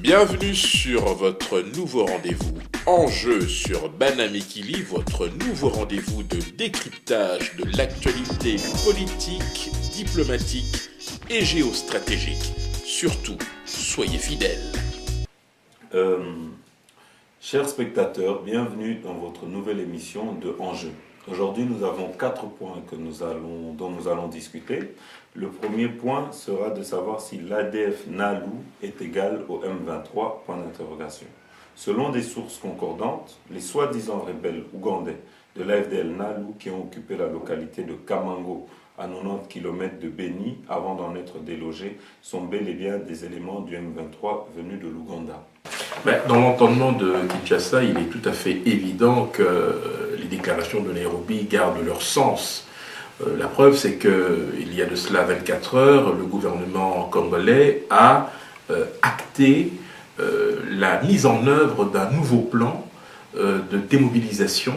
Bienvenue sur votre nouveau rendez-vous Enjeu sur Banamekili, votre nouveau rendez-vous de décryptage de l'actualité politique, diplomatique et géostratégique. Surtout, soyez fidèles. Chers spectateurs, bienvenue dans votre nouvelle émission de Enjeu. Aujourd'hui, nous avons 4 points dont nous allons discuter. Le premier point sera de savoir si l'ADF NALU est égal au M23, point d'interrogation. Selon des sources concordantes, les soi-disant rebelles ougandais de l'AFDL NALU qui ont occupé la localité de Kamango, à 90 km de Beni, avant d'en être délogés, sont bel et bien des éléments du M23 venus de l'Ouganda. Dans l'entendement de Kinshasa, il est tout à fait évident que les déclarations de Nairobi gardent leur sens. La preuve, c'est qu'il y a de cela 24 heures, le gouvernement congolais a acté la mise en œuvre d'un nouveau plan de démobilisation,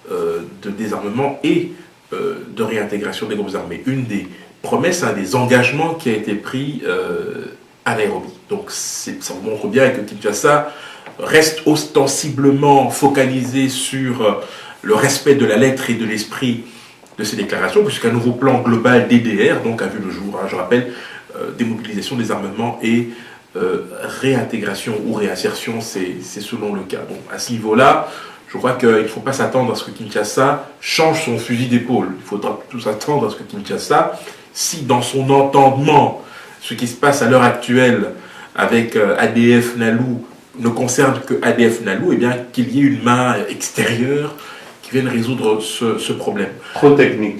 de désarmement et de réintégration des groupes armés. Une des promesses, un des engagements qui a été pris à Nairobi. Donc ça montre bien que Kinshasa reste ostensiblement focalisé sur le respect de la lettre et de l'esprit de ces déclarations, puisqu'un nouveau plan global DDR donc a vu le jour. Je rappelle, démobilisation, désarmement et réintégration ou réinsertion, c'est selon le cas. Donc à ce niveau-là, je crois qu'il ne faut pas s'attendre à ce que Kinshasa change son fusil d'épaule. Il faudra plutôt s'attendre à ce que Kinshasa, si dans son entendement, ce qui se passe à l'heure actuelle avec ADF NALU ne concerne que ADF NALU, eh bien qu'il y ait une main extérieure qui vienne résoudre ce problème. Trop technique.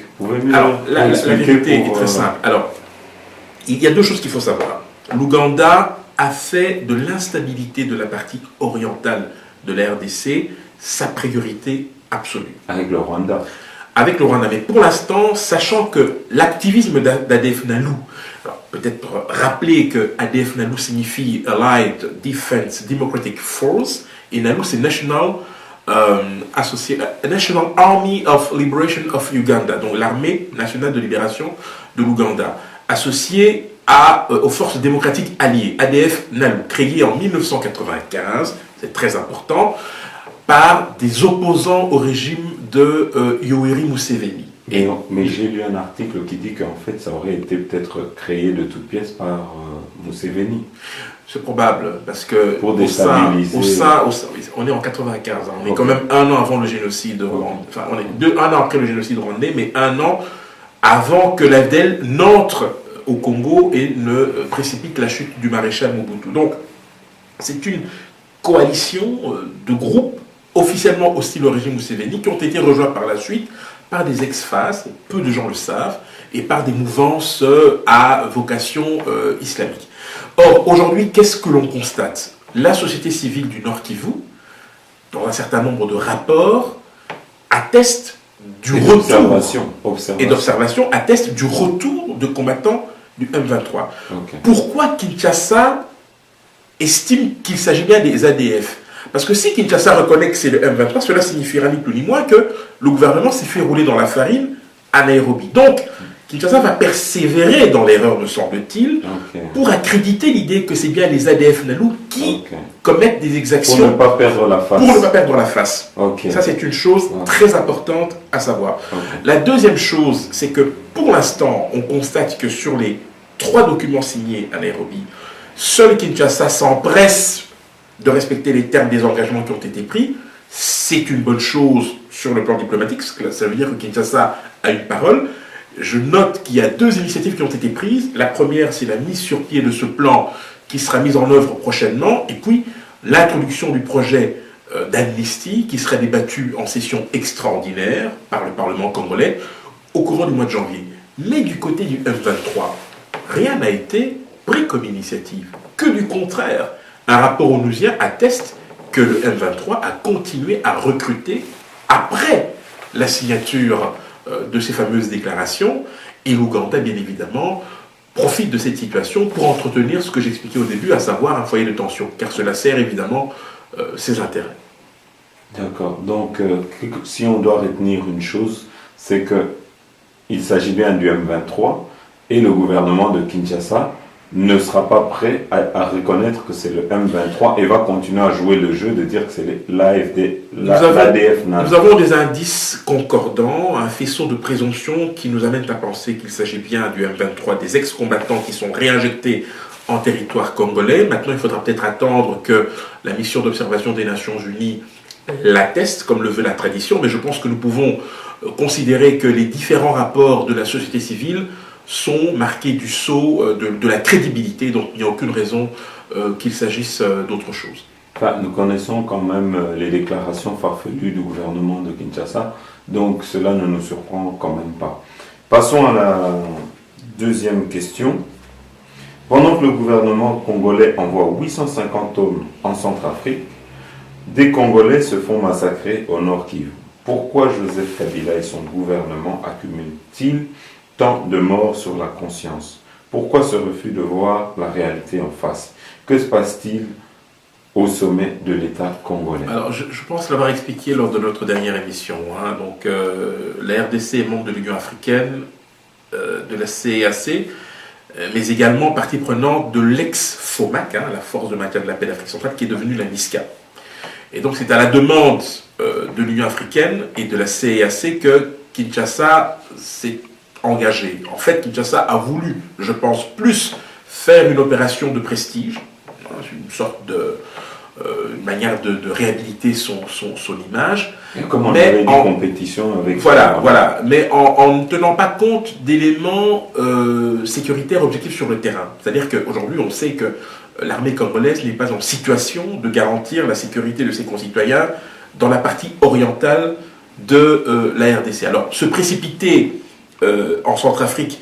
Alors, la vérité est très simple. Alors, il y a deux choses qu'il faut savoir. L'Ouganda a fait de l'instabilité de la partie orientale de la RDC sa priorité absolue. Avec le Rwanda. Avec le Rwanda. Mais pour l'instant, sachant que l'activisme d'ADF NALU, peut-être rappeler que ADF NALU signifie Allied Defense Democratic Force, et NALU c'est National Army of Liberation of Uganda, donc l'armée nationale de libération de l'Ouganda, associée aux forces démocratiques alliées, ADF NALU, créée en 1995, c'est très important, par des opposants au régime de Yoweri Museveni. Mais j'ai lu un article qui dit qu'en fait ça aurait été peut-être créé de toutes pièces par Museveni. C'est probable, parce que pour déstabiliser. On est en 95, on est quand même un an avant le génocide rwandais, enfin on est un an après le génocide rwandais, mais un an avant que l'AFDL n'entre au Congo et ne précipite la chute du maréchal Mobutu. Donc c'est une coalition de groupes officiellement hostiles au régime Museveni qui ont été rejoints par la suite par des ex-FAS, peu de gens le savent, et par des mouvances à vocation islamique. Or, aujourd'hui, qu'est-ce que l'on constate? La société civile du Nord Kivu, dans un certain nombre de rapports, atteste du retour et d'observation, atteste du retour de combattants du M23. Okay. Pourquoi Kinshasa estime qu'il s'agit bien des ADF? Parce que si Kinshasa reconnaît que c'est le M23, cela signifiera ni plus ni moins que le gouvernement s'est fait rouler dans la farine à Nairobi. Donc, Kinshasa va persévérer dans l'erreur, me semble-t-il, pour accréditer l'idée que c'est bien les ADF NALU qui commettent des exactions pour ne pas perdre la face. Pour ne pas perdre la face. Ça, c'est une chose très importante à savoir. La deuxième chose, c'est que pour l'instant, on constate que sur les 3 documents signés à Nairobi, seul Kinshasa s'empresse de respecter les termes des engagements qui ont été pris. C'est une bonne chose sur le plan diplomatique, parce que ça veut dire que Kinshasa a une parole. Je note qu'il y a 2 initiatives qui ont été prises. La première, c'est la mise sur pied de ce plan qui sera mis en œuvre prochainement, et puis l'introduction du projet d'amnistie qui sera débattu en session extraordinaire par le Parlement congolais au courant du mois de janvier. Mais du côté du M23, rien n'a été pris comme initiative, que du contraire. Un rapport onusien atteste que le M23 a continué à recruter après la signature de ces fameuses déclarations, et l'Ouganda, bien évidemment, profite de cette situation pour entretenir ce que j'expliquais au début, à savoir un foyer de tension, car cela sert évidemment ses intérêts. D'accord. Donc, si on doit retenir une chose, c'est qu'il s'agit bien du M23 et le gouvernement de Kinshasa ne sera pas prêt à reconnaître que c'est le M23 et va continuer à jouer le jeu de dire que c'est l'ADF. Nous avons des indices concordants, un faisceau de présomption qui nous amène à penser qu'il s'agit bien du M23, des ex-combattants qui sont réinjectés en territoire congolais. Maintenant, il faudra peut-être attendre que la mission d'observation des Nations Unies l'atteste, comme le veut la tradition, mais je pense que nous pouvons considérer que les différents rapports de la société civile sont marqués du sceau de la crédibilité, donc il n'y a aucune raison qu'il s'agisse d'autre chose. Enfin, nous connaissons quand même les déclarations farfelues du gouvernement de Kinshasa, donc cela ne nous surprend quand même pas. Passons à la deuxième question. Pendant que le gouvernement congolais envoie 850 hommes en Centrafrique, des Congolais se font massacrer au Nord Kivu. Pourquoi Joseph Kabila et son gouvernement accumulent-ils tant de morts sur la conscience? Pourquoi ce refus de voir la réalité en face? Que se passe-t-il au sommet de l'État congolais? Alors, je pense l'avoir expliqué lors de notre dernière émission. Donc, la RDC est membre de l'Union africaine, de la CEAC, mais également partie prenante de l'ex-FOMAC, la Force de maintien de la paix d'Afrique centrale, qui est devenue la MISCA. Et donc, c'est à la demande de l'Union africaine et de la CEAC que Kinshasa s'est engagé. En fait, Kinshasa a voulu, je pense, plus faire une opération de prestige, une sorte de une manière de réhabiliter son image. Comme on avait des compétitions avec... Voilà. Mais en ne tenant pas compte d'éléments sécuritaires objectifs sur le terrain. C'est-à-dire qu'aujourd'hui, on sait que l'armée congolaise n'est pas en situation de garantir la sécurité de ses concitoyens dans la partie orientale de la RDC. Alors, se précipiter en Centrafrique,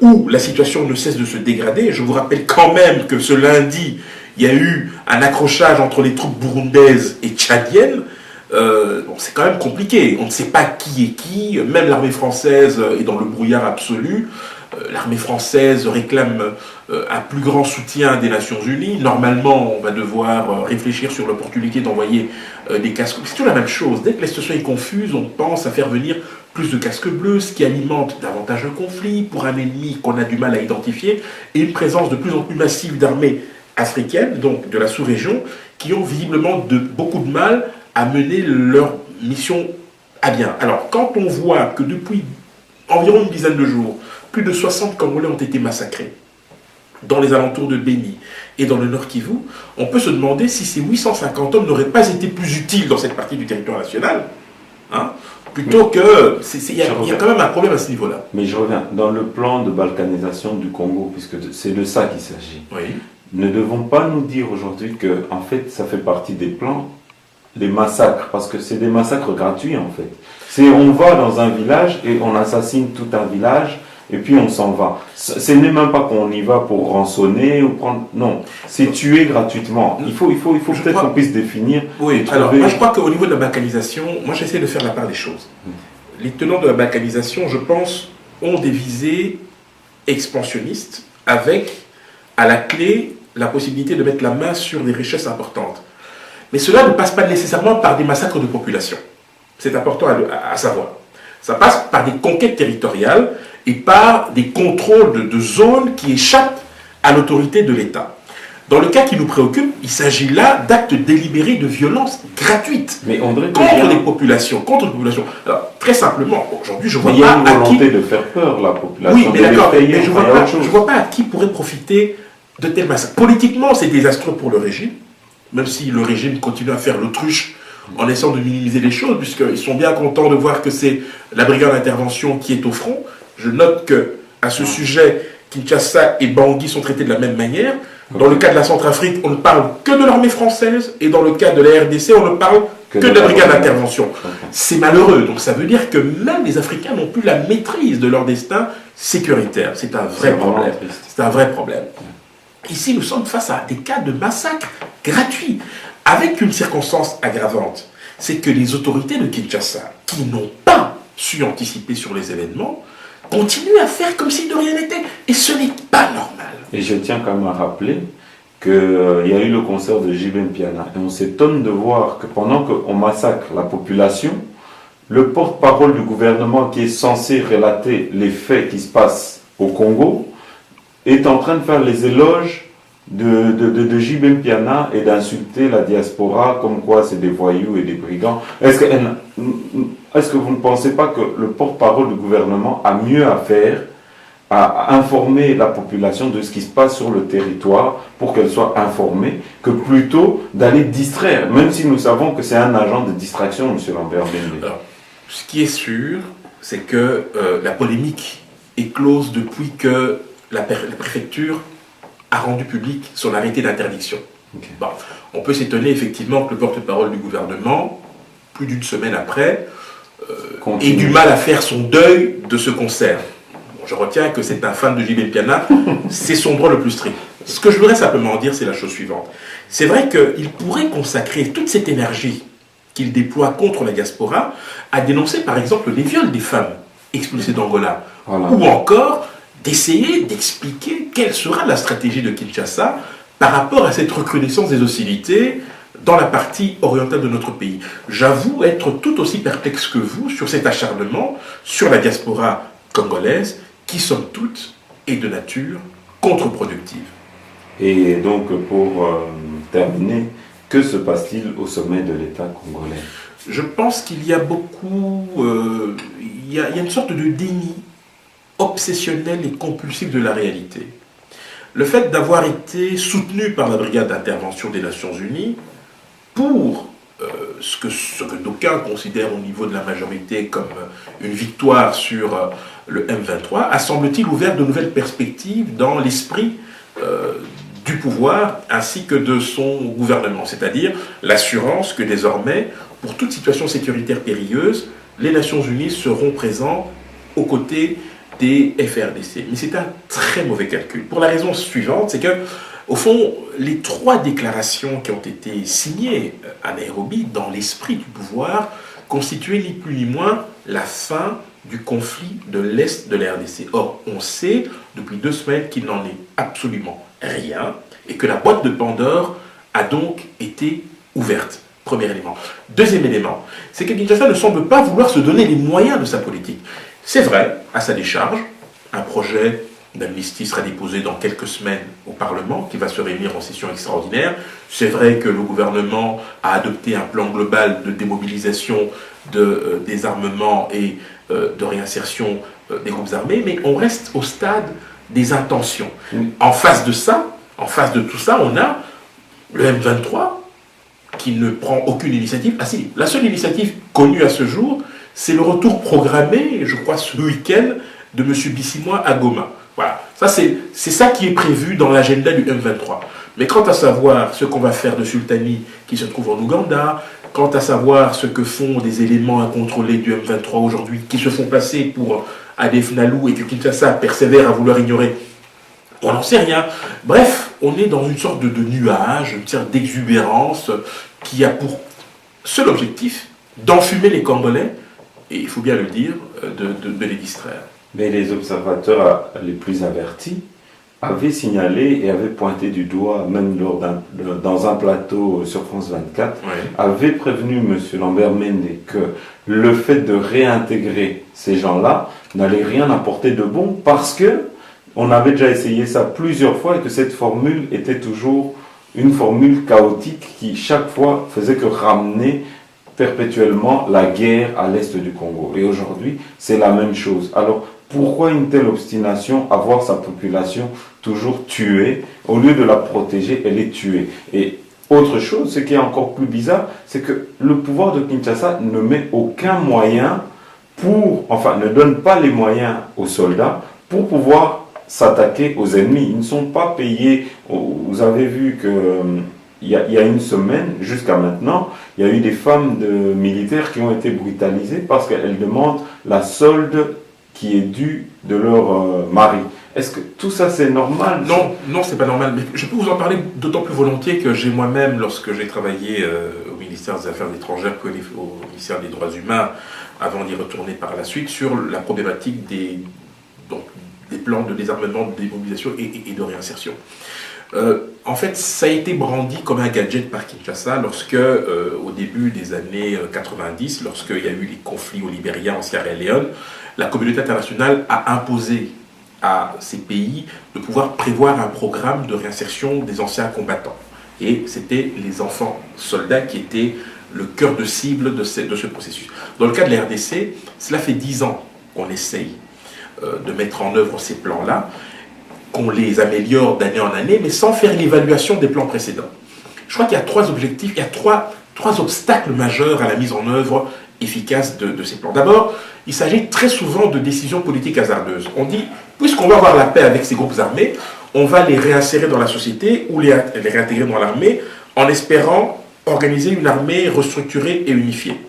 où la situation ne cesse de se dégrader, je vous rappelle quand même que ce lundi, il y a eu un accrochage entre les troupes burundaises et tchadiennes. C'est quand même compliqué. On ne sait pas qui est qui. Même l'armée française est dans le brouillard absolu. L'armée française réclame un plus grand soutien des Nations Unies. Normalement, on va devoir réfléchir sur l'opportunité d'envoyer des casques. C'est toujours la même chose. Dès que la situation est confuse, on pense à faire venir plus de casques bleus, ce qui alimente davantage le conflit pour un ennemi qu'on a du mal à identifier, et une présence de plus en plus massive d'armées africaines, donc de la sous-région, qui ont visiblement beaucoup de mal à mener leur mission à bien. Alors, quand on voit que depuis environ une dizaine de jours, plus de 60 Congolais ont été massacrés dans les alentours de Béni et dans le Nord Kivu, on peut se demander si ces 850 hommes n'auraient pas été plus utiles dans cette partie du territoire national, plutôt que... Il y a quand même un problème à ce niveau-là. Mais je reviens, dans le plan de balkanisation du Congo, puisque c'est de ça qu'il s'agit, ne devons pas nous dire aujourd'hui que, en fait, ça fait partie des plans, des massacres, parce que c'est des massacres gratuits, en fait. On va dans un village et on assassine tout un village, et puis on s'en va. Ce n'est même pas qu'on y va pour rançonner ou prendre... Non, c'est tuer gratuitement. Il faut peut-être qu'on puisse définir... Oui, alors moi je crois qu'au niveau de la balkanisation, moi j'essaie de faire la part des choses. Les tenants de la balkanisation, je pense, ont des visées expansionnistes avec, à la clé, la possibilité de mettre la main sur des richesses importantes. Mais cela ne passe pas nécessairement par des massacres de population. C'est important à savoir. Ça passe par des conquêtes territoriales et par des contrôles de zones qui échappent à l'autorité de l'État. Dans le cas qui nous préoccupe, il s'agit là d'actes délibérés de violence gratuite contre les populations. Alors, très simplement, aujourd'hui, je vois pas à qui... Il y a une volonté de faire peur, la population. Oui, mais d'accord, mais je vois pas à qui pourrait profiter de tels massacres. Politiquement, c'est désastreux pour le régime, même si le régime continue à faire l'autruche en essayant de minimiser les choses, puisqu'ils sont bien contents de voir que c'est la brigade d'intervention qui est au front. Je note que à ce sujet, Kinshasa et Bangui sont traités de la même manière. Dans le cas de la Centrafrique, on ne parle que de l'armée française, et dans le cas de la RDC, on ne parle que de la brigade d'intervention. C'est malheureux, donc ça veut dire que même les Africains n'ont plus la maîtrise de leur destin sécuritaire. C'est un vrai problème. C'est un vrai problème. Ici, nous sommes face à des cas de massacres gratuits, avec une circonstance aggravante. C'est que les autorités de Kinshasa, qui n'ont pas su anticiper sur les événements, continuent à faire comme si de rien n'était. Et ce n'est pas normal. Et je tiens quand même à rappeler qu'il y a eu le concert de J.B. Mpiana. Et on s'étonne de voir que pendant qu'on massacre la population, le porte-parole du gouvernement qui est censé relater les faits qui se passent au Congo est en train de faire les éloges de J.B. Mpiana et d'insulter la diaspora comme quoi c'est des voyous et des brigands. Est-ce que vous ne pensez pas que le porte-parole du gouvernement a mieux à faire à informer la population de ce qui se passe sur le territoire pour qu'elle soit informée, que plutôt d'aller distraire, même si nous savons que c'est un agent de distraction, M. Lambert Mende? Alors, ce qui est sûr, c'est que la polémique éclose depuis que la préfecture a rendu public son arrêté d'interdiction. Okay. Bon, on peut s'étonner effectivement que le porte-parole du gouvernement, plus d'une semaine après, ait du mal à faire son deuil de ce concert. Bon, je retiens que c'est un fan de J.B. Mpiana, c'est son droit le plus strict. Ce que je voudrais simplement dire, c'est la chose suivante. C'est vrai qu'il pourrait consacrer toute cette énergie qu'il déploie contre la diaspora à dénoncer par exemple les viols des femmes expulsées d'Angola, voilà. Ou encore d'essayer d'expliquer quelle sera la stratégie de Kinshasa par rapport à cette recrudescence des hostilités dans la partie orientale de notre pays. J'avoue être tout aussi perplexe que vous sur cet acharnement sur la diaspora congolaise qui, somme toute, est de nature contre-productive. Et donc, pour terminer, que se passe-t-il au sommet de l'État congolais? Je pense qu'il y a beaucoup... il y a une sorte de déni obsessionnel et compulsif de la réalité. Le fait d'avoir été soutenu par la brigade d'intervention des Nations Unies pour ce que d'aucuns considèrent au niveau de la majorité comme une victoire sur le M23 a, semble-t-il, ouvert de nouvelles perspectives dans l'esprit du pouvoir ainsi que de son gouvernement, c'est-à-dire l'assurance que désormais, pour toute situation sécuritaire périlleuse, les Nations Unies seront présentes aux côtés des FRDC. Mais c'est un très mauvais calcul. Pour la raison suivante, c'est que, au fond, les 3 déclarations qui ont été signées à Nairobi, dans l'esprit du pouvoir, constituaient ni plus ni moins la fin du conflit de l'Est de la RDC. Or, on sait depuis 2 semaines qu'il n'en est absolument rien et que la boîte de Pandore a donc été ouverte. Premier élément. Deuxième élément, c'est que Kinshasa ne semble pas vouloir se donner les moyens de sa politique. C'est vrai, à sa décharge, un projet d'amnistie sera déposé dans quelques semaines au Parlement, qui va se réunir en session extraordinaire. C'est vrai que le gouvernement a adopté un plan global de démobilisation des armements et de réinsertion des groupes armés, mais on reste au stade des intentions. En face de ça, en face de tout ça, on a le M23 qui ne prend aucune initiative. Ah si, la seule initiative connue à ce jour, c'est le retour programmé, je crois, ce week-end, de M. Bissimois à Goma. Voilà, ça c'est ça qui est prévu dans l'agenda du M23. Mais quant à savoir ce qu'on va faire de Sultani, qui se trouve en Ouganda, quant à savoir ce que font des éléments incontrôlés du M23 aujourd'hui, qui se font passer pour Adef Nalou et que Kinshasa persévère à vouloir ignorer, on n'en sait rien. Bref, on est dans une sorte de nuage, une sorte d'exubérance qui a pour seul objectif d'enfumer les Congolais, et il faut bien le dire, de les distraire. Mais les observateurs les plus avertis avaient signalé et avaient pointé du doigt, même dans un plateau sur France 24, oui, avaient prévenu M. Lambert Mende que le fait de réintégrer ces gens-là n'allait rien apporter de bon parce que on avait déjà essayé ça plusieurs fois et que cette formule était toujours une formule chaotique qui chaque fois faisait que ramener perpétuellement la guerre à l'est du Congo. Et aujourd'hui, c'est la même chose. Alors, pourquoi une telle obstination à voir sa population toujours tuée? Au lieu de la protéger, elle est tuée. Et autre chose, ce qui est encore plus bizarre, c'est que le pouvoir de Kinshasa ne met aucun moyen ne donne pas les moyens aux soldats pour pouvoir s'attaquer aux ennemis. Ils ne sont pas payés. Vous avez vu que il y a une semaine, jusqu'à maintenant, il y a eu des femmes militaires qui ont été brutalisées parce qu'elles demandent la solde qui est due de leur mari. Est-ce que tout ça c'est normal? Non, c'est pas normal. Mais je peux vous en parler d'autant plus volontiers que j'ai moi-même, lorsque j'ai travaillé au ministère des Affaires étrangères qu'au ministère des Droits Humains, avant d'y retourner par la suite, sur la problématique des plans de désarmement, de démobilisation et de réinsertion. En fait, ça a été brandi comme un gadget par Kinshasa lorsque, au début des années 90, lorsqu'il y a eu les conflits au Libéria, en Sierra Leone, la communauté internationale a imposé à ces pays de pouvoir prévoir un programme de réinsertion des anciens combattants. Et c'était les enfants soldats qui étaient le cœur de cible de ce processus. Dans le cas de la RDC, cela fait 10 ans qu'on essaye de mettre en œuvre ces plans-là, qu'on les améliore d'année en année, mais sans faire l'évaluation des plans précédents. Je crois qu'il y a 3 objectifs, il y a trois obstacles majeurs à la mise en œuvre efficace de ces plans. D'abord, il s'agit très souvent de décisions politiques hasardeuses. On dit, puisqu'on va avoir la paix avec ces groupes armés, on va les réinsérer dans la société ou les réintégrer dans l'armée en espérant organiser une armée restructurée et unifiée.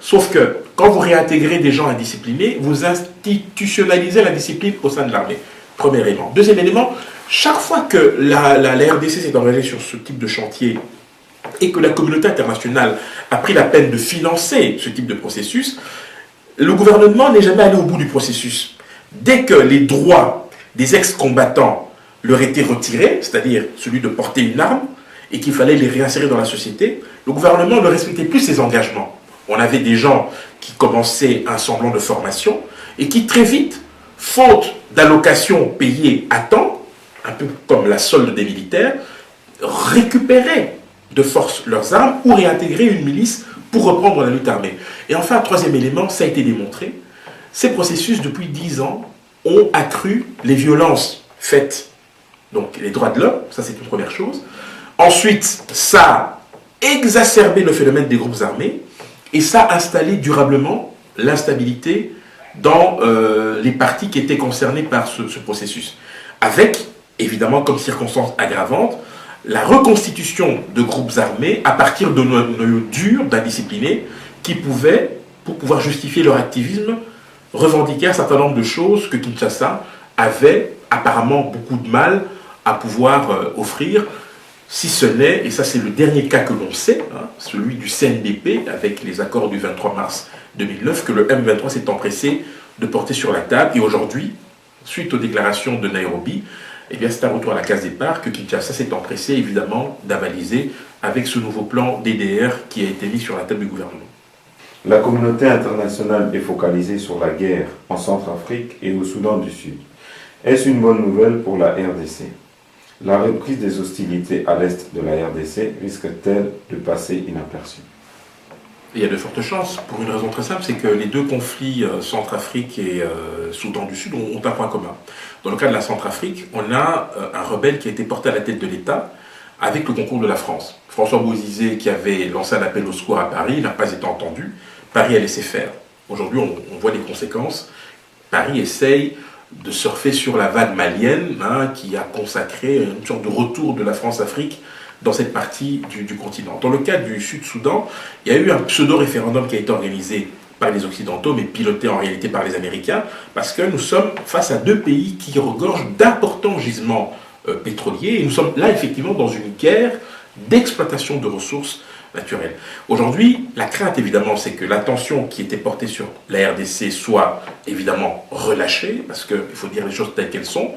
Sauf que quand vous réintégrez des gens indisciplinés, vous institutionnalisez la discipline au sein de l'armée. Premier élément. Deuxième élément, chaque fois que la RDC s'est engagée sur ce type de chantier et que la communauté internationale a pris la peine de financer ce type de processus, le gouvernement n'est jamais allé au bout du processus. Dès que les droits des ex-combattants leur étaient retirés, c'est-à-dire celui de porter une arme, et qu'il fallait les réinsérer dans la société, le gouvernement ne respectait plus ses engagements. On avait des gens qui commençaient un semblant de formation et qui très vite, faute d'allocations payées à temps, un peu comme la solde des militaires, récupéraient de force leurs armes ou réintégraient une milice pour reprendre la lutte armée. Et enfin, troisième élément, ça a été démontré, ces processus depuis 10 ans ont accru les violences faites. Donc les droits de l'homme, ça c'est une première chose. Ensuite, ça a exacerbé le phénomène des groupes armés et ça a installé durablement l'instabilité dans les parties qui étaient concernées par ce processus. Avec, évidemment, comme circonstance aggravante, la reconstitution de groupes armés à partir de noyaux durs, d'indisciplinés, qui pouvaient, pour pouvoir justifier leur activisme, revendiquer un certain nombre de choses que Kinshasa avait apparemment beaucoup de mal à pouvoir offrir, si ce n'est, et ça c'est le dernier cas que l'on sait, hein, celui du CNDP avec les accords du 23 mars 2009, que le M23 s'est empressé de porter sur la table. Et aujourd'hui, suite aux déclarations de Nairobi, eh bien c'est un retour à la case départ que Kinshasa s'est empressé évidemment d'avaliser avec ce nouveau plan DDR qui a été mis sur la table du gouvernement. La communauté internationale est focalisée sur la guerre en Centrafrique et au Soudan du Sud. Est-ce une bonne nouvelle pour la RDC? La reprise des hostilités à l'est de la RDC risque-t-elle de passer inaperçue? Il y a de fortes chances, pour une raison très simple, c'est que les deux conflits, Centrafrique et Soudan du Sud, ont un point commun. Dans le cas de la Centrafrique, on a un rebelle qui a été porté à la tête de l'État avec le concours de la France. François Bozizé, qui avait lancé un appel au secours à Paris, n'a pas été entendu. Paris a laissé faire. Aujourd'hui, on voit les conséquences. Paris essaye de surfer sur la vague malienne, hein, qui a consacré une sorte de retour de la France-Afrique dans cette partie du continent. Dans le cas du Sud-Soudan, il y a eu un pseudo-référendum qui a été organisé par les Occidentaux, mais piloté en réalité par les Américains, parce que nous sommes face à deux pays qui regorgent d'importants gisements pétroliers, et nous sommes là effectivement dans une guerre d'exploitation de ressources naturelles. Aujourd'hui, la crainte évidemment, c'est que l'attention qui était portée sur la RDC soit évidemment relâchée, parce qu'il faut dire les choses telles qu'elles sont.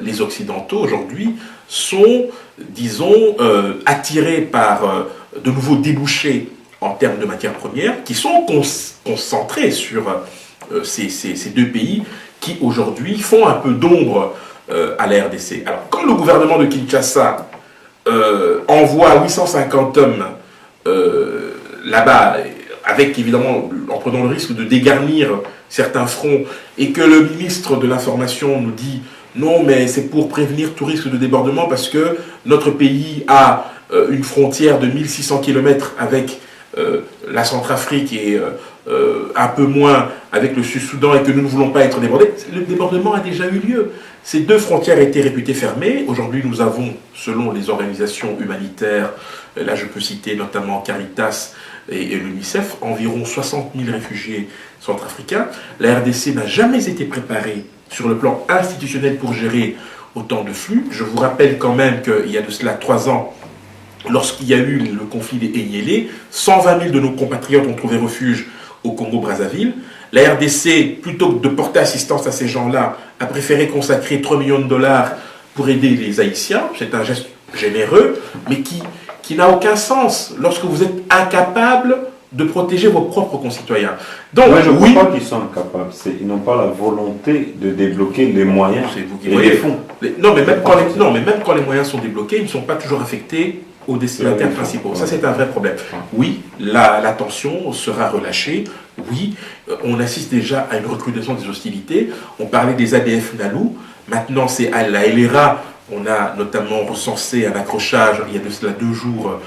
Les Occidentaux aujourd'hui sont, disons, attirés par de nouveaux débouchés en termes de matières premières, qui sont concentrés sur ces deux pays qui aujourd'hui font un peu d'ombre à la RDC. Alors quand le gouvernement de Kinshasa envoie 850 hommes là-bas, avec évidemment, en prenant le risque de dégarnir certains fronts, et que le ministre de l'Information nous dit non, mais c'est pour prévenir tout risque de débordement parce que notre pays a une frontière de 1600 km avec la Centrafrique et un peu moins avec le Sud-Soudan, et que nous ne voulons pas être débordés. Le débordement a déjà eu lieu. Ces deux frontières étaient réputées fermées. Aujourd'hui, nous avons, selon les organisations humanitaires, là je peux citer notamment Caritas et l'UNICEF, environ 60 000 réfugiés centrafricains. La RDC n'a jamais été préparée sur le plan institutionnel pour gérer autant de flux. Je vous rappelle quand même qu'il y a de cela 3 ans, lorsqu'il y a eu le conflit des Enyélé, 120 000 de nos compatriotes ont trouvé refuge au Congo-Brazzaville. La RDC, plutôt que de porter assistance à ces gens-là, a préféré consacrer 3 millions de dollars pour aider les Haïtiens. C'est un geste généreux, mais qui n'a aucun sens lorsque vous êtes incapable de protéger vos propres concitoyens. Donc, moi, je ne crois pas qu'ils sont incapables. Ils n'ont pas la volonté de débloquer les moyens et les fonds. Non, mais même quand les moyens sont débloqués, ils ne sont pas toujours affectés aux destinataires principaux. Ça, c'est un vrai problème. Oui, la tension sera relâchée. Oui, on assiste déjà à une recrudescence des hostilités. On parlait des ADF Nalou. Maintenant, c'est à la LRA. On a notamment recensé un accrochage, il y a de cela 2 jours,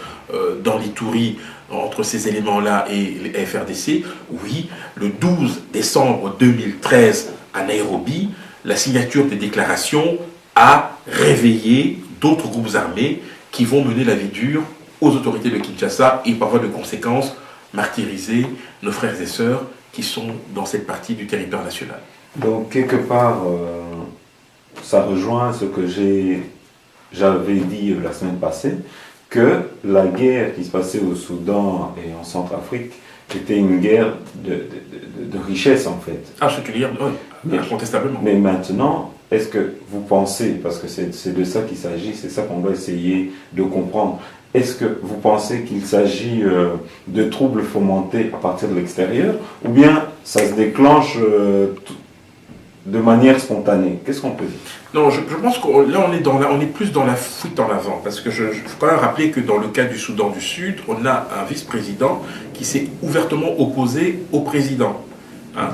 dans l'Itourie, entre ces éléments-là et les FRDC. Oui, le 12 décembre 2013, à Nairobi, la signature des déclarations a réveillé d'autres groupes armés qui vont mener la vie dure aux autorités de Kinshasa et par voie de conséquence martyriser nos frères et sœurs qui sont dans cette partie du territoire national. Donc, quelque part, ça rejoint ce que j'avais dit la semaine passée, que la guerre qui se passait au Soudan et en Centrafrique était une guerre de richesse, en fait. Ah, je te dire, oui, incontestablement. Mais maintenant, est-ce que vous pensez, parce que c'est de ça qu'il s'agit, c'est ça qu'on doit essayer de comprendre, est-ce que vous pensez qu'il s'agit de troubles fomentés à partir de l'extérieur, ou bien ça se déclenche de manière spontanée? Qu'est-ce qu'on peut dire? Non, je pense que là, on est plus dans la fuite en avant, parce que il faut quand même rappeler que dans le cas du Soudan du Sud, on a un vice-président qui s'est ouvertement opposé au président,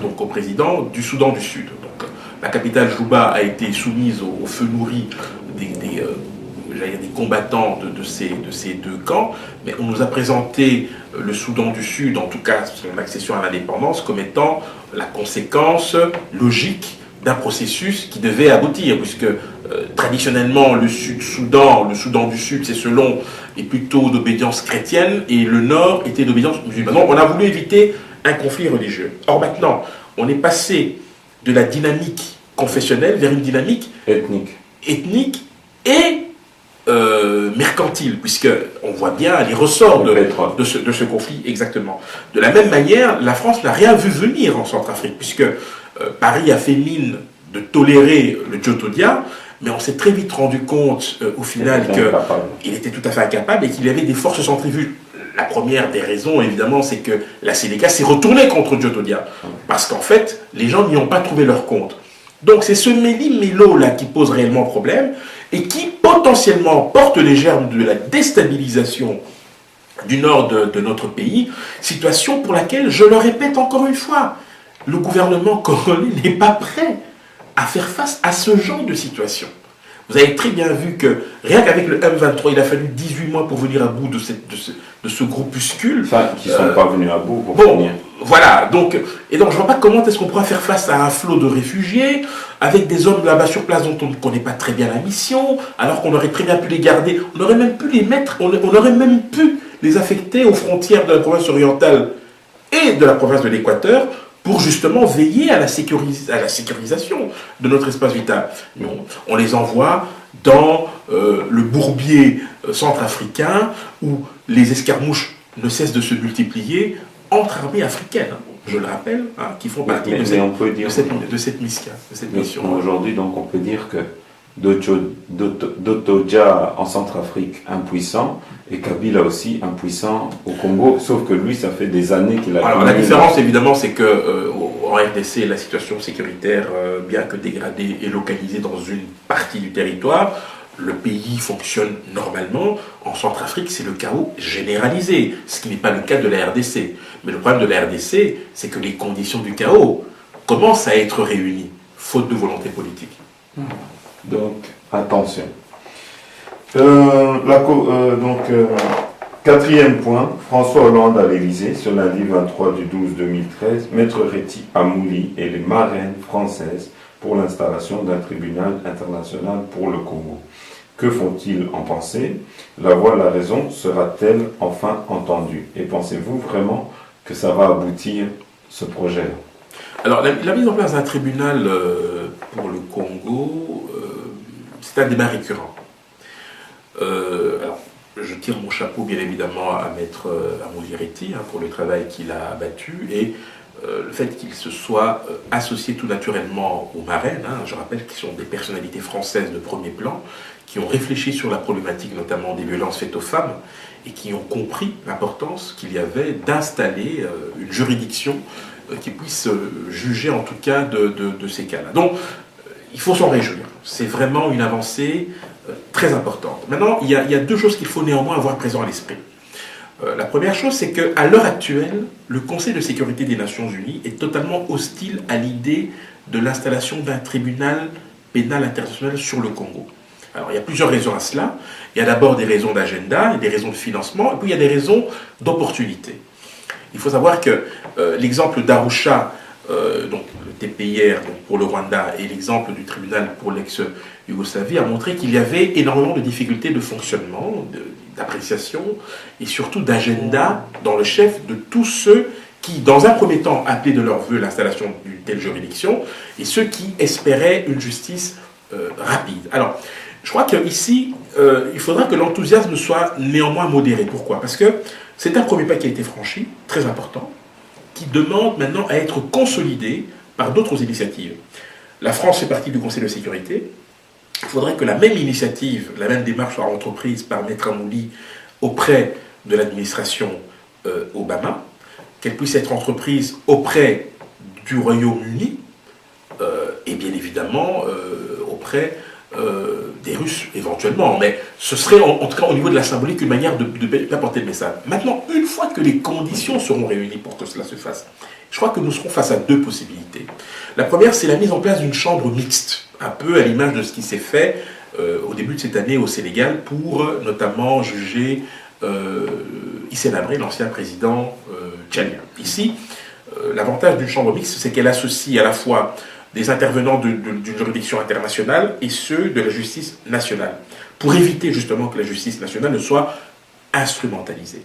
donc au président du Soudan du Sud. Donc, la capitale Juba a été soumise au feu nourri des combattants de ces 2 camps, mais on nous a présenté le Soudan du Sud, en tout cas son accession à l'indépendance, comme étant la conséquence logique d'un processus qui devait aboutir, puisque traditionnellement le Soudan du Sud, c'est selon est plutôt d'obédience chrétienne et le Nord était d'obédience musulmane. Donc on a voulu éviter un conflit religieux. Or maintenant, on est passé de la dynamique confessionnelle vers une dynamique ethnique et mercantile, puisqu'on voit bien les ressorts de ce conflit exactement. De la même manière, la France n'a rien vu venir en Centrafrique, puisque Paris a fait mine de tolérer le Djotodia, mais on s'est très vite rendu compte au final qu'il était tout à fait incapable et qu'il y avait des forces centrifuges. La première des raisons, évidemment, c'est que la Sénégal s'est retournée contre Djotodia, parce qu'en fait, les gens n'y ont pas trouvé leur compte. Donc c'est ce méli-mélo-là qui pose réellement problème et qui potentiellement porte les germes de la déstabilisation du nord de notre pays, situation pour laquelle, je le répète encore une fois, le gouvernement congolais n'est pas prêt à faire face à ce genre de situation. Vous avez très bien vu que rien qu'avec le M23, il a fallu 18 mois pour venir à bout de ce groupuscule. Enfin, qui ne sont pas venus à bout pour bon, finir. Voilà, donc je ne vois pas comment est-ce qu'on pourra faire face à un flot de réfugiés, avec des hommes là-bas sur place dont on ne connaît pas très bien la mission, alors qu'on aurait très bien pu les garder, on aurait même pu les mettre, on aurait même pu les affecter aux frontières de la province orientale et de la province de l'Équateur, pour justement veiller à la sécurisation de notre espace vital. Non, on les envoie dans le bourbier centrafricain où les escarmouches ne cessent de se multiplier entre armées africaines, je le rappelle, qui font partie de cette mission. Aujourd'hui, donc, on peut dire que Djotodia en Centrafrique impuissant et Kabila aussi impuissant au Congo, sauf que lui, ça fait des années qu'il a... Alors la différence évidemment, c'est que en RDC, la situation sécuritaire, bien que dégradée, est localisée dans une partie du territoire. Le pays fonctionne normalement. En Centrafrique, c'est le chaos généralisé, ce qui n'est pas le cas de la RDC. Mais le problème de la RDC, c'est que les conditions du chaos commencent à être réunies, faute de volonté politique. Donc, attention. Quatrième point, François Hollande à l'Élysée, ce lundi 23 du 12 2013, Maître Reti Amouli et les marraines françaises pour l'installation d'un tribunal international pour le Congo. Que font-ils en penser? La voix de la raison sera-t-elle enfin entendue? Et pensez-vous vraiment que ça va aboutir, ce projet-là? Alors, la mise en place d'un tribunal pour le Congo, c'est un débat récurrent. Alors, je tire mon chapeau, bien évidemment, à Maître Amouli Reti pour le travail qu'il a abattu. Et le fait qu'il se soit associé tout naturellement aux marraines, je rappelle qu'ils sont des personnalités françaises de premier plan, qui ont réfléchi sur la problématique notamment des violences faites aux femmes et qui ont compris l'importance qu'il y avait d'installer une juridiction qui puisse juger en tout cas de ces cas-là. Donc il faut s'en réjouir, c'est vraiment une avancée très importante. Maintenant, il y a deux choses qu'il faut néanmoins avoir présent à l'esprit. La première chose, c'est qu'à l'heure actuelle, le Conseil de sécurité des Nations Unies est totalement hostile à l'idée de l'installation d'un tribunal pénal international sur le Congo. Alors, il y a plusieurs raisons à cela. Il y a d'abord des raisons d'agenda, des raisons de financement, et puis il y a des raisons d'opportunité. Il faut savoir que l'exemple d'Arusha, donc le TPIR donc pour le Rwanda, et l'exemple du tribunal pour l'ex-Yougoslavie a montré qu'il y avait énormément de difficultés de fonctionnement, d'appréciation et surtout d'agenda dans le chef de tous ceux qui, dans un premier temps, appelaient de leur vœu l'installation d'une telle juridiction et ceux qui espéraient une justice rapide. Alors, je crois qu'ici, il faudra que l'enthousiasme soit néanmoins modéré. Pourquoi? Parce que c'est un premier pas qui a été franchi, très important, qui demande maintenant à être consolidé par d'autres initiatives. La France fait partie du Conseil de sécurité. Il faudrait que la même initiative, la même démarche soit entreprise par Maître Amouli auprès de l'administration Obama, qu'elle puisse être entreprise auprès du Royaume-Uni et bien évidemment auprès des Russes éventuellement. Mais ce serait en tout cas au niveau de la symbolique une manière d'apporter le message. Maintenant, une fois que les conditions seront réunies pour que cela se fasse, je crois que nous serons face à deux possibilités. La première, c'est la mise en place d'une chambre mixte, un peu à l'image de ce qui s'est fait au début de cette année au Sénégal pour notamment juger Hissène Habré, l'ancien président tchadien. Ici, l'avantage d'une chambre mixte, c'est qu'elle associe à la fois des intervenants d'une juridiction internationale et ceux de la justice nationale, pour éviter justement que la justice nationale ne soit instrumentalisée.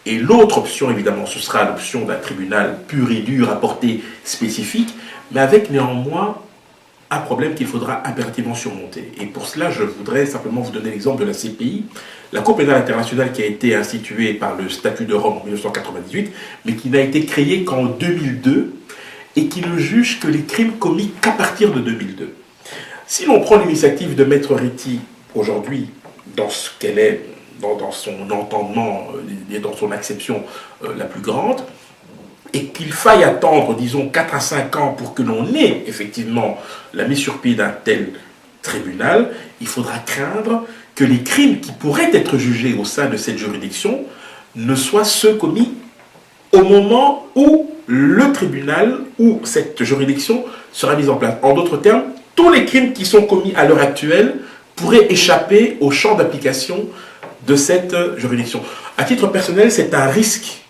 Et l'autre option, évidemment, ce sera l'option d'un tribunal pur et dur à portée spécifique, mais avec néanmoins un problème qu'il faudra impérativement surmonter. Et pour cela, je voudrais simplement vous donner l'exemple de la CPI, la Cour pénale internationale qui a été instituée par le statut de Rome en 1998, mais qui n'a été créée qu'en 2002, et qui ne juge que les crimes commis qu'à partir de 2002. Si l'on prend l'initiative de Maître Reti aujourd'hui, dans ce qu'elle est, dans son entendement et dans son acception la plus grande, et qu'il faille attendre, disons, 4 à 5 ans pour que l'on ait effectivement la mise sur pied d'un tel tribunal, il faudra craindre que les crimes qui pourraient être jugés au sein de cette juridiction ne soient ceux commis au moment où le tribunal ou cette juridiction sera mise en place. En d'autres termes, tous les crimes qui sont commis à l'heure actuelle pourraient échapper au champ d'application de cette juridiction. À titre personnel, c'est un risque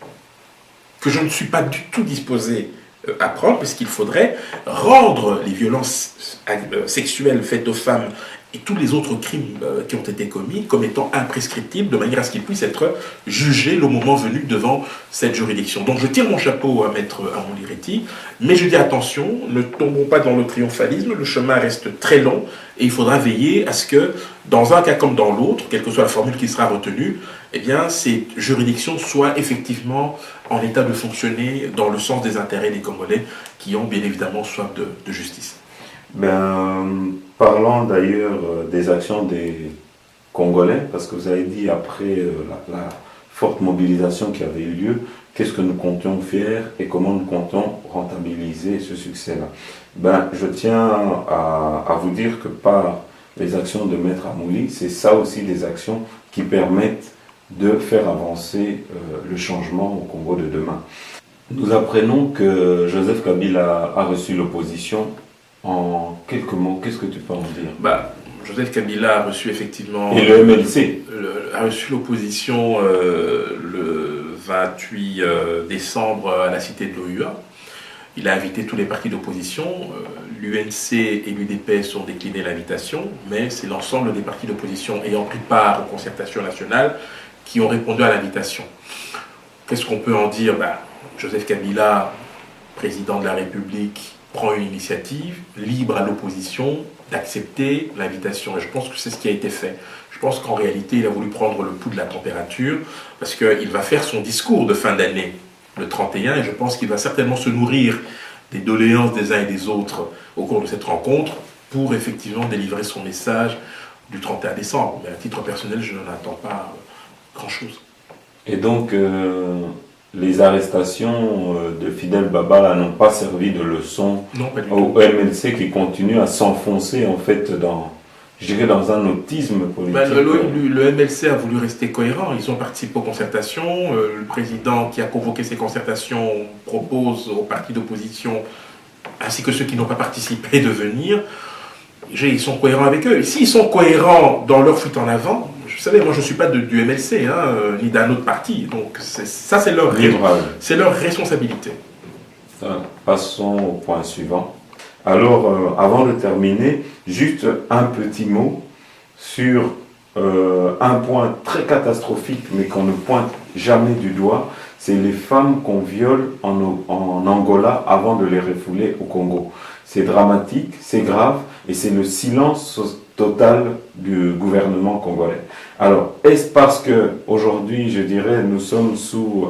que je ne suis pas du tout disposé à prendre, puisqu'il faudrait rendre les violences sexuelles faites aux femmes et tous les autres crimes qui ont été commis comme étant imprescriptibles, de manière à ce qu'ils puissent être jugés le moment venu devant cette juridiction. Donc je tire mon chapeau à Maître Amouli Reti, mais je dis attention, ne tombons pas dans le triomphalisme, le chemin reste très long et il faudra veiller à ce que, dans un cas comme dans l'autre, quelle que soit la formule qui sera retenue, eh bien, ces juridictions soient effectivement en état de fonctionner dans le sens des intérêts des Congolais qui ont bien évidemment soif de justice. Parlant d'ailleurs des actions des Congolais, parce que vous avez dit après la forte mobilisation qui avait eu lieu, qu'est-ce que nous comptions faire et comment nous comptons rentabiliser ce succès-là. Je tiens à vous dire que par les actions de Maître Amouli, c'est ça aussi des actions qui permettent de faire avancer le changement au Congo de demain. Nous apprenons que Joseph Kabila a reçu l'opposition. En quelques mots, qu'est-ce que tu peux en dire? Joseph Kabila a reçu effectivement... Et le MLC a reçu l'opposition le 28 décembre à la cité de l'OUA. Il a invité tous les partis d'opposition. L'UNC et l'UDPS ont décliné l'invitation, mais c'est l'ensemble des partis d'opposition ayant pris part aux concertations nationales qui ont répondu à l'invitation. Qu'est-ce qu'on peut en dire? Joseph Kabila, président de la République, prend une initiative libre à l'opposition d'accepter l'invitation. Et je pense que c'est ce qui a été fait. Je pense qu'en réalité, il a voulu prendre le pouls de la température parce qu'il va faire son discours de fin d'année le 31, et je pense qu'il va certainement se nourrir des doléances des uns et des autres au cours de cette rencontre pour effectivement délivrer son message du 31 décembre. Mais à titre personnel, je n'en attends pas grand-chose. Et donc, les arrestations de Fidel Baba n'ont pas servi de leçon au MLC qui continue à s'enfoncer en fait dans un autisme politique. Le MLC a voulu rester cohérent. Ils ont participé aux concertations. Le président qui a convoqué ces concertations propose aux partis d'opposition ainsi que ceux qui n'ont pas participé de venir. Ils sont cohérents avec eux. S'ils sont cohérents dans leur fuite en avant, vous savez, moi je ne suis pas du MLC, ni d'un autre parti, donc ça c'est leur responsabilité. Passons au point suivant. Alors, avant de terminer, juste un petit mot sur un point très catastrophique, mais qu'on ne pointe jamais du doigt, c'est les femmes qu'on viole en Angola avant de les refouler au Congo. C'est dramatique, c'est grave, et c'est le silence total du gouvernement congolais. Alors, est-ce parce que aujourd'hui, je dirais, nous sommes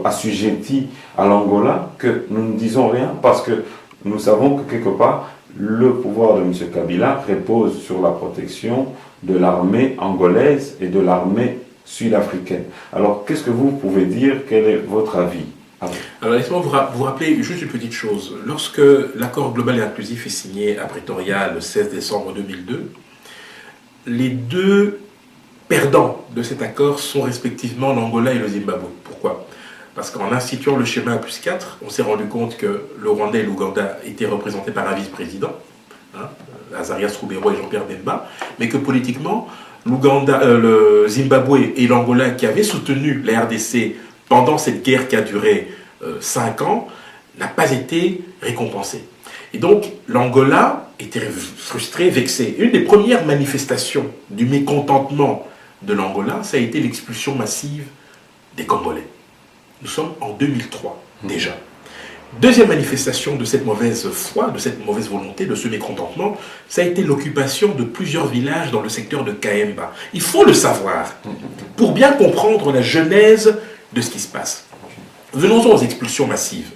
assujettis à l'Angola que nous ne disons rien? Parce que nous savons que quelque part, le pouvoir de M. Kabila repose sur la protection de l'armée angolaise et de l'armée sud-africaine. Alors, qu'est-ce que vous pouvez dire? Quel est votre avis? Alors, laissez-moi vous rappeler juste une petite chose. Lorsque l'accord global et inclusif est signé à Pretoria le 16 décembre 2002, les deux perdants de cet accord sont respectivement l'Angola et le Zimbabwe. Pourquoi? Parce qu'en instituant le schéma A+4, on s'est rendu compte que le Rwanda et l'Ouganda étaient représentés par un vice-président, Azarias Rubero et Jean-Pierre Bemba, mais que politiquement, le Zimbabwe et l'Angola, qui avaient soutenu la RDC pendant cette guerre qui a duré 5 ans, n'a pas été récompensé. Et donc, l'Angola était frustré, vexé. Une des premières manifestations du mécontentement de l'Angola, ça a été l'expulsion massive des Congolais. Nous sommes en 2003, déjà. Deuxième manifestation de cette mauvaise foi, de cette mauvaise volonté, de ce mécontentement, ça a été l'occupation de plusieurs villages dans le secteur de Kaemba. Il faut le savoir, pour bien comprendre la genèse de ce qui se passe. Venons-en aux expulsions massives.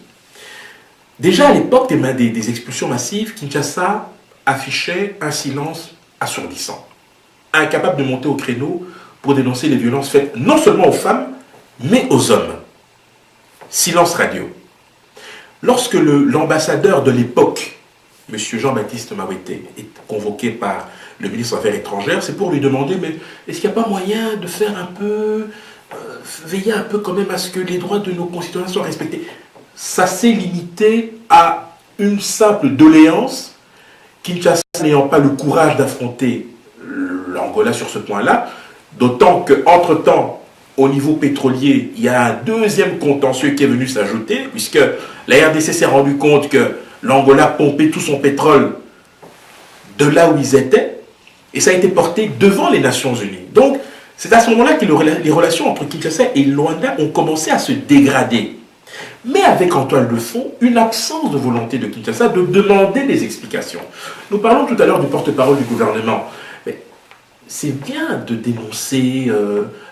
Déjà à l'époque des expulsions massives, Kinshasa affichait un silence assourdissant, incapable de monter au créneau pour dénoncer les violences faites non seulement aux femmes, mais aux hommes. Silence radio. Lorsque l'ambassadeur de l'époque, M. Jean-Baptiste Mawete, est convoqué par le ministre des Affaires étrangères, c'est pour lui demander, mais est-ce qu'il n'y a pas moyen de faire un peu, veiller un peu quand même à ce que les droits de nos concitoyens soient respectés? Ça s'est limité à une simple doléance, Kinshasa n'ayant pas le courage d'affronter l'Angola sur ce point-là, d'autant qu'entre-temps, au niveau pétrolier, il y a un deuxième contentieux qui est venu s'ajouter, puisque la RDC s'est rendu compte que l'Angola pompait tout son pétrole de là où ils étaient, et ça a été porté devant les Nations Unies. Donc, c'est à ce moment-là que les relations entre Kinshasa et Luanda ont commencé à se dégrader. Mais avec en toile de fond, une absence de volonté de Kinshasa de demander des explications. Nous parlons tout à l'heure du porte-parole du gouvernement. C'est bien de dénoncer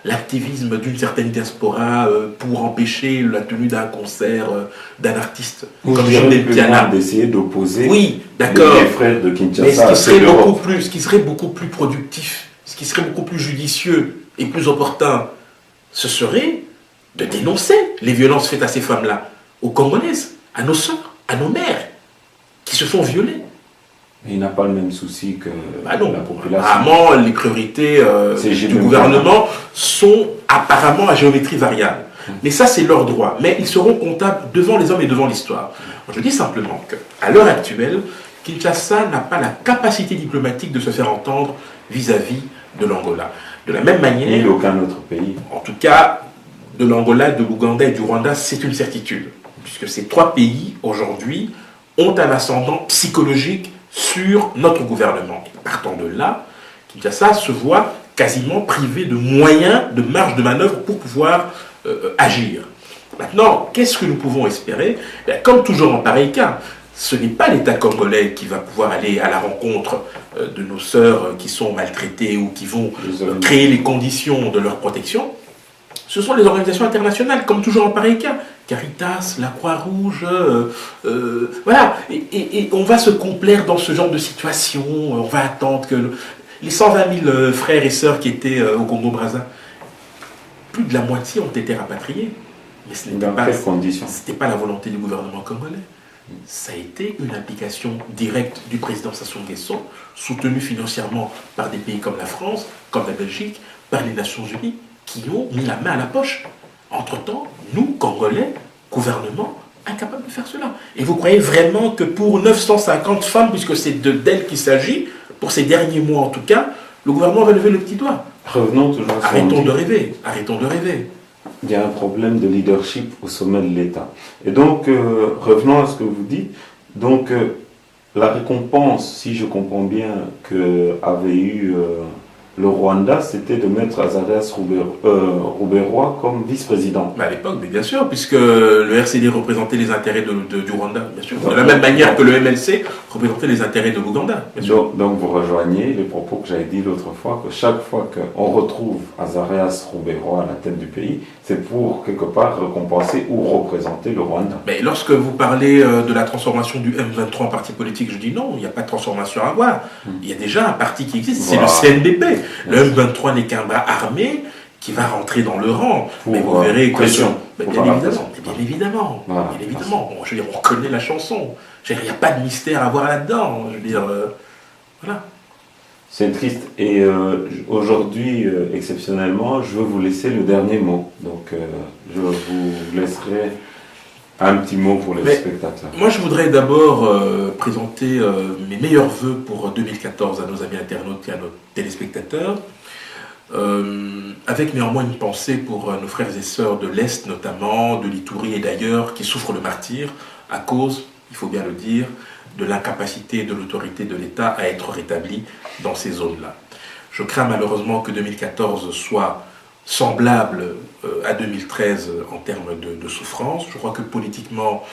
l'activisme d'une certaine diaspora pour empêcher la tenue d'un concert d'un artiste comme Jean-Del Piana, d'essayer d'opposer les frères de Kinshasa. Mais ce qui serait beaucoup plus productif, ce qui serait beaucoup plus judicieux et plus opportun, ce serait de dénoncer les violences faites à ces femmes-là, aux Congolaises, à nos sœurs, à nos mères, qui se font violer. Mais il n'a pas le même souci que la population. Apparemment, les priorités du gouvernement sont apparemment à géométrie variable. Mais ça, c'est leur droit. Mais ils seront comptables devant les hommes et devant l'histoire. Je dis simplement qu'à l'heure actuelle, Kinshasa n'a pas la capacité diplomatique de se faire entendre vis-à-vis de l'Angola. De la même manière... Ni d'aucun autre pays. En tout cas, de l'Angola, de l'Ouganda et du Rwanda, c'est une certitude. Puisque ces trois pays, aujourd'hui, ont un ascendant psychologique sur notre gouvernement. Et partant de là, Kinshasa se voit quasiment privé de moyens, de marge de manœuvre pour pouvoir agir. Maintenant, qu'est-ce que nous pouvons espérer? Comme toujours en pareil cas, ce n'est pas l'État congolais qui va pouvoir aller à la rencontre de nos sœurs qui sont maltraitées ou qui vont créer les conditions de leur protection. Ce sont les organisations internationales, comme toujours en pareil cas, Caritas, la Croix-Rouge, voilà. Et on va se complaire dans ce genre de situation. On va attendre que les 120 000 frères et sœurs qui étaient au Congo-Brazza, plus de la moitié ont été rapatriés. Mais ce n'était pas, c'était pas la volonté du gouvernement congolais. Ça a été une implication directe du président Sassou Nguesso, soutenue financièrement par des pays comme la France, comme la Belgique, par les Nations Unies, qui ont mis la main à la poche. Entre-temps, nous, Congolais, gouvernement, incapables de faire cela. Et vous croyez vraiment que pour 950 femmes, puisque c'est d'elles qu'il s'agit, pour ces derniers mois en tout cas, le gouvernement va lever le petit doigt? Revenons toujours à arrêtons de rêver, arrêtons de rêver. Il y a un problème de leadership au sommet de l'État. Et donc, revenons à ce que vous dites. Donc, la récompense, si je comprends bien, qu'avait eu le Rwanda, c'était de mettre Azarias Ruberwa comme vice-président. À l'époque, mais bien sûr, puisque le RCD représentait les intérêts du Rwanda, bien sûr. De la même manière que le MLC représentait les intérêts de l'Ouganda, bien sûr. Donc vous rejoignez les propos que j'avais dit l'autre fois, que chaque fois qu'on retrouve Azarias Ruberwa à la tête du pays, c'est pour quelque part récompenser ou représenter le Rwanda. Mais lorsque vous parlez de la transformation du M23 en parti politique, je dis non, il n'y a pas de transformation à avoir. Il y a déjà un parti qui existe, c'est le CNDP. Le M23 n'est qu'un bras armé qui va rentrer dans le rang. Pour, mais vous verrez que... pression. Bien évidemment. Voilà, bien évidemment. Bon, je veux dire, on reconnaît la chanson. Je veux dire, il n'y a pas de mystère à voir là-dedans. Je veux dire, voilà. C'est triste. Et aujourd'hui, exceptionnellement, je veux vous laisser le dernier mot. Donc, je vous laisserai un petit mot pour les spectateurs. Moi, je voudrais d'abord présenter mes meilleurs vœux pour 2014 à nos amis internautes et à nos téléspectateurs, avec néanmoins une pensée pour nos frères et sœurs de l'Est, notamment de l'Itourie et d'ailleurs, qui souffrent le martyre à cause, il faut bien le dire, de l'incapacité et de l'autorité de l'État à être rétablie dans ces zones-là. Je crains malheureusement que 2014 soit semblable à 2013 en termes de souffrance. Je crois que politiquement,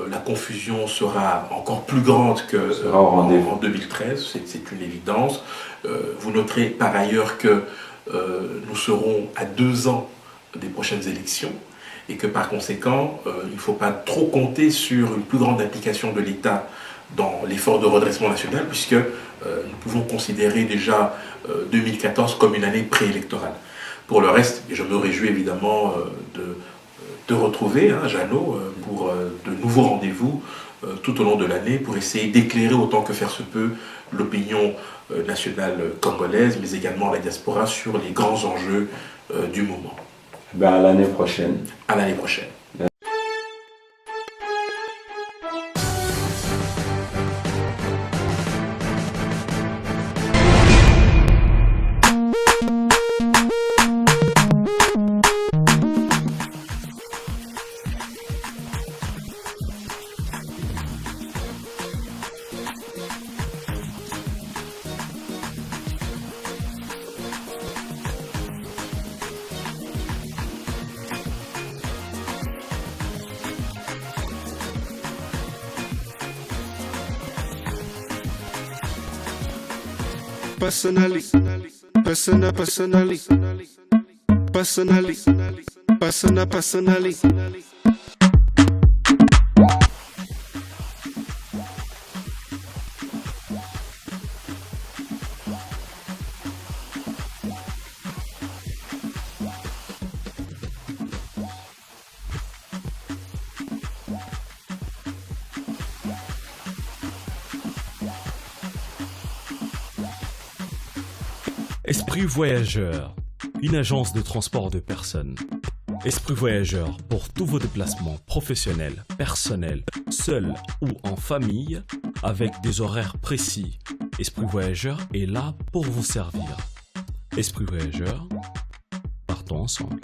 la confusion sera encore plus grande qu'en 2013, c'est une évidence. Vous noterez par ailleurs que nous serons à 2 ans des prochaines élections et que par conséquent, il ne faut pas trop compter sur une plus grande implication de l'État dans l'effort de redressement national, puisque nous pouvons considérer déjà 2014 comme une année préélectorale. Pour le reste, je me réjouis évidemment de retrouver Jeannot pour de nouveaux rendez-vous tout au long de l'année pour essayer d'éclairer autant que faire se peut l'opinion nationale congolaise, mais également la diaspora sur les grands enjeux du moment. Ben, à l'année prochaine. À l'année prochaine. Personally, personally. Esprit Voyageur, une agence de transport de personnes. Esprit Voyageur pour tous vos déplacements professionnels, personnels, seuls ou en famille, avec des horaires précis. Esprit Voyageur est là pour vous servir. Esprit Voyageur, partons ensemble.